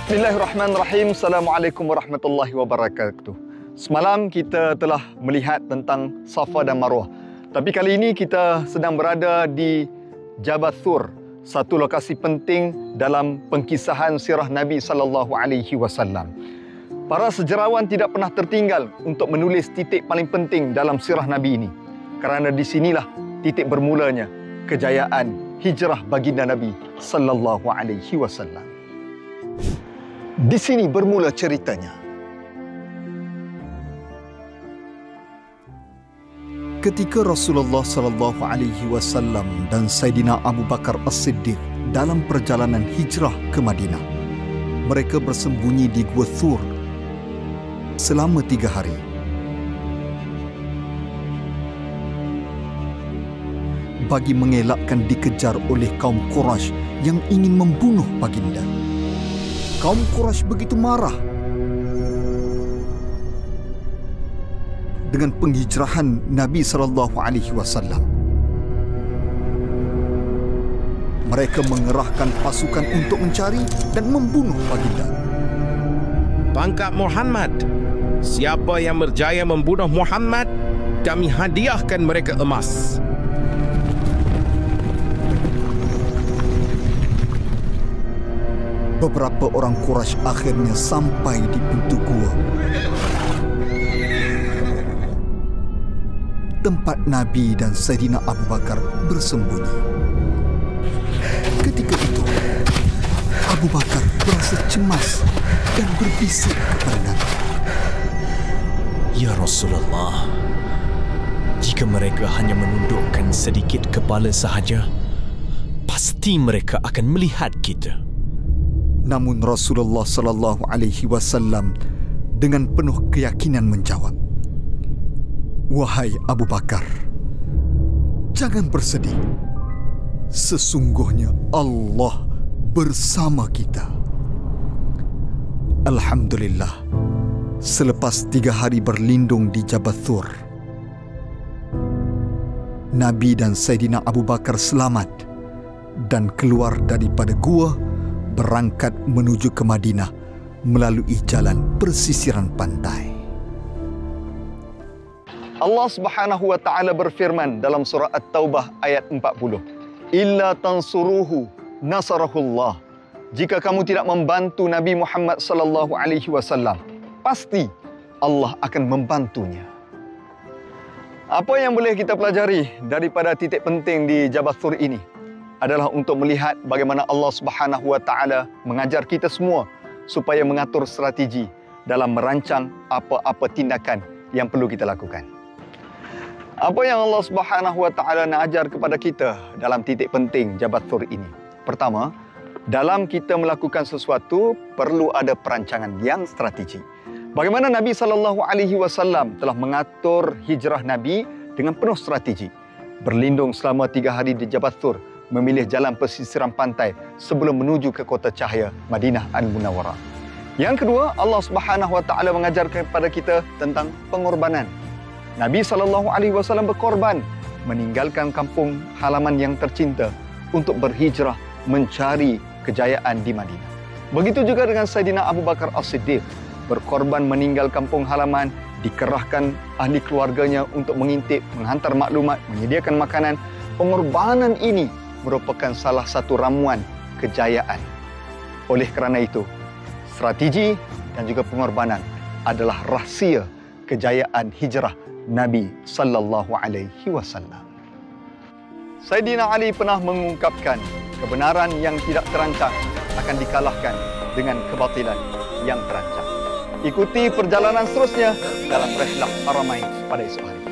Bismillahirrahmanirrahim. Assalamualaikum warahmatullahi wabarakatuh. Semalam kita telah melihat tentang Safa dan Marwah. Tapi kali ini kita sedang berada di Jabal Thur, satu lokasi penting dalam pengkisahan sirah Nabi SAW. Para sejarawan tidak pernah tertinggal untuk menulis titik paling penting dalam sirah Nabi ini. Kerana di sinilah titik bermulanya kejayaan hijrah baginda Nabi SAW. Di sini bermula ceritanya. Ketika Rasulullah SAW dan Saidina Abu Bakar As-Siddiq dalam perjalanan hijrah ke Madinah, mereka bersembunyi di Gua Thur selama 3 hari. Bagi mengelakkan dikejar oleh kaum Quraisy yang ingin membunuh baginda. Kaum Quraisy begitu marah dengan penghijrahan Nabi SAW. Mereka mengerahkan pasukan untuk mencari dan membunuh baginda. Tangkap Muhammad. Siapa yang berjaya membunuh Muhammad, kami hadiahkan mereka emas. Beberapa orang Quraisy akhirnya sampai di pintu gua, tempat Nabi dan Saidina Abu Bakar bersembunyi. Ketika itu, Abu Bakar merasa cemas dan berbisik kepada Nabi. Ya Rasulullah, jika mereka hanya menundukkan sedikit kepala sahaja, pasti mereka akan melihat kita. Namun Rasulullah SAW dengan penuh keyakinan menjawab, "Wahai Abu Bakar, jangan bersedih. Sesungguhnya Allah bersama kita." Alhamdulillah, selepas 3 hari berlindung di Jabal Thur, Nabi dan Saidina Abu Bakar selamat dan keluar daripada gua, berangkat menuju ke Madinah melalui jalan persisiran pantai. Allah Subhanahu wa taala berfirman dalam surah At-Taubah ayat 40, "Illa tansuruhu nasarahullah." Jika kamu tidak membantu Nabi Muhammad SAW, pasti Allah akan membantunya. Apa yang boleh kita pelajari daripada titik penting di Jabal Thur ini adalah untuk melihat bagaimana Allah Subhanahu wa taala mengajar kita semua supaya mengatur strategi dalam merancang apa-apa tindakan yang perlu kita lakukan. Apa yang Allah Subhanahu wa taala nak ajar kepada kita dalam titik penting Jabal Thur ini? Pertama, dalam kita melakukan sesuatu perlu ada perancangan yang strategi. Bagaimana Nabi SAW telah mengatur hijrah Nabi dengan penuh strategi. Berlindung selama 3 hari di Jabal Thur, memilih jalan pesisiran pantai sebelum menuju ke kota cahaya Madinah Al-Munawwarah. Yang kedua, Allah Subhanahu wa taala mengajarkan kepada kita tentang pengorbanan. Nabi SAW berkorban meninggalkan kampung halaman yang tercinta untuk berhijrah mencari kejayaan di Madinah. Begitu juga dengan Saidina Abu Bakar As-Siddiq, berkorban meninggal kampung halaman, dikerahkan ahli keluarganya untuk mengintip, menghantar maklumat, menyediakan makanan. Pengorbanan ini merupakan salah satu ramuan kejayaan. Oleh kerana itu, strategi dan juga pengorbanan adalah rahsia kejayaan hijrah Nabi SAW. Saidina Ali pernah mengungkapkan, kebenaran yang tidak terancang akan dikalahkan dengan kebatilan yang terancang. Ikuti perjalanan seterusnya dalam Rihlah Haramain pada esok hari.